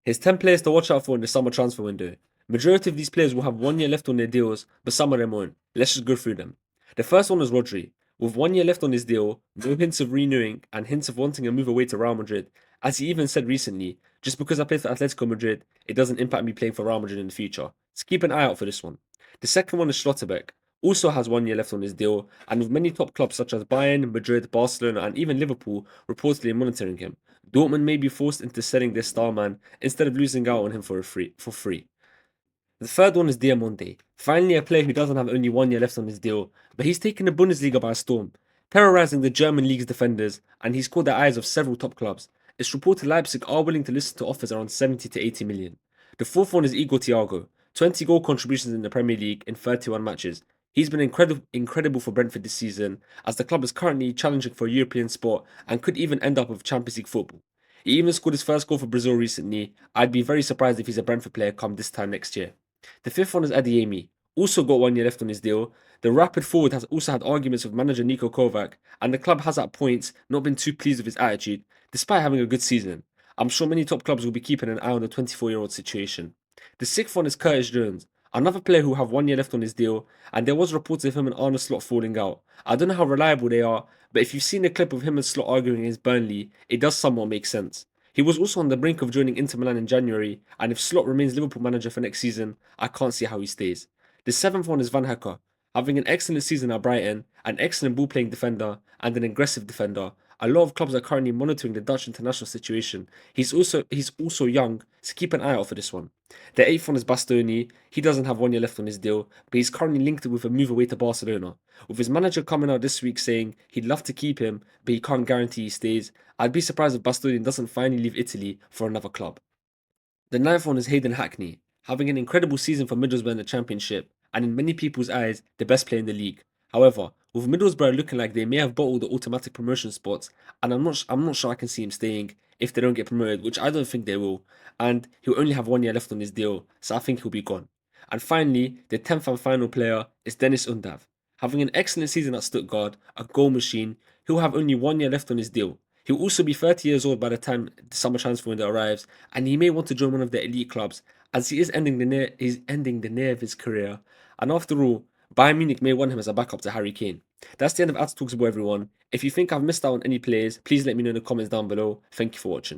Here's 10 players to watch out for in the summer transfer window. Majority of these players will have 1 year left on their deals, but some of them won't. Let's just go through them. The first one is Rodri. With 1 year left on his deal, no hints of renewing and hints of wanting a move away to Real Madrid. As he even said recently, just because I play for Atletico Madrid, it doesn't impact me playing for Real Madrid in the future. So keep an eye out for this one. The second one is Schlotterbeck. Also has 1 year left on his deal, and with many top clubs such as Bayern, Madrid, Barcelona, and even Liverpool reportedly monitoring him, Dortmund may be forced into selling their star man instead of losing out on him for free. The third one is Diamonde. Finally, a player who doesn't have only 1 year left on his deal, but he's taken the Bundesliga by storm, terrorizing the German league's defenders, and he's caught the eyes of several top clubs. It's reported Leipzig are willing to listen to offers around 70 to 80 million. The fourth one is Igor Thiago. 20 goal contributions in the Premier League in 31 matches. He's been incredible for Brentford this season, as the club is currently challenging for a European spot and could even end up with Champions League football. He even scored his first goal for Brazil recently. I'd be very surprised if he's a Brentford player come this time next year. The fifth one is Adeyemi. Also got 1 year left on his deal. The rapid forward has also had arguments with manager Niko Kovac, and the club has at points not been too pleased with his attitude, despite having a good season. I'm sure many top clubs will be keeping an eye on the 24-year-old situation. The sixth one is Curtis Jones, another player who have 1 year left on his deal, and there was reports of him and Arne Slot falling out. I don't know how reliable they are, but if you've seen the clip of him and Slot arguing against Burnley, it does somewhat make sense. He was also on the brink of joining Inter Milan in January, and if Slot remains Liverpool manager for next season, I can't see how he stays. The seventh one is Van Hecke. Having an excellent season at Brighton, an excellent ball-playing defender, and an aggressive defender, a lot of clubs are currently monitoring the Dutch international situation. He's also young, so keep an eye out for this one. The eighth one is Bastoni. He doesn't have 1 year left on his deal, but he's currently linked with a move away to Barcelona. With his manager coming out this week saying he'd love to keep him, but he can't guarantee he stays, I'd be surprised if Bastoni doesn't finally leave Italy for another club. The ninth one is Hayden Hackney, having an incredible season for Middlesbrough in the Championship, and in many people's eyes, the best player in the league. However, with Middlesbrough looking like they may have bottled the automatic promotion spots, and I'm not sure I can see him staying if they don't get promoted, which I don't think they will, and he'll only have 1 year left on his deal, so I think he'll be gone. And finally, the 10th and final player is Dennis Undav. Having an excellent season at Stuttgart, a goal machine, he'll have only 1 year left on his deal. He'll also be 30 years old by the time the summer transfer window arrives, and he may want to join one of the elite clubs, as he's ending the near of his career. And after all, Bayern Munich may want him as a backup to Harry Kane. That's the end of Ads Talks, everyone. If you think I've missed out on any players, please let me know in the comments down below. Thank you for watching.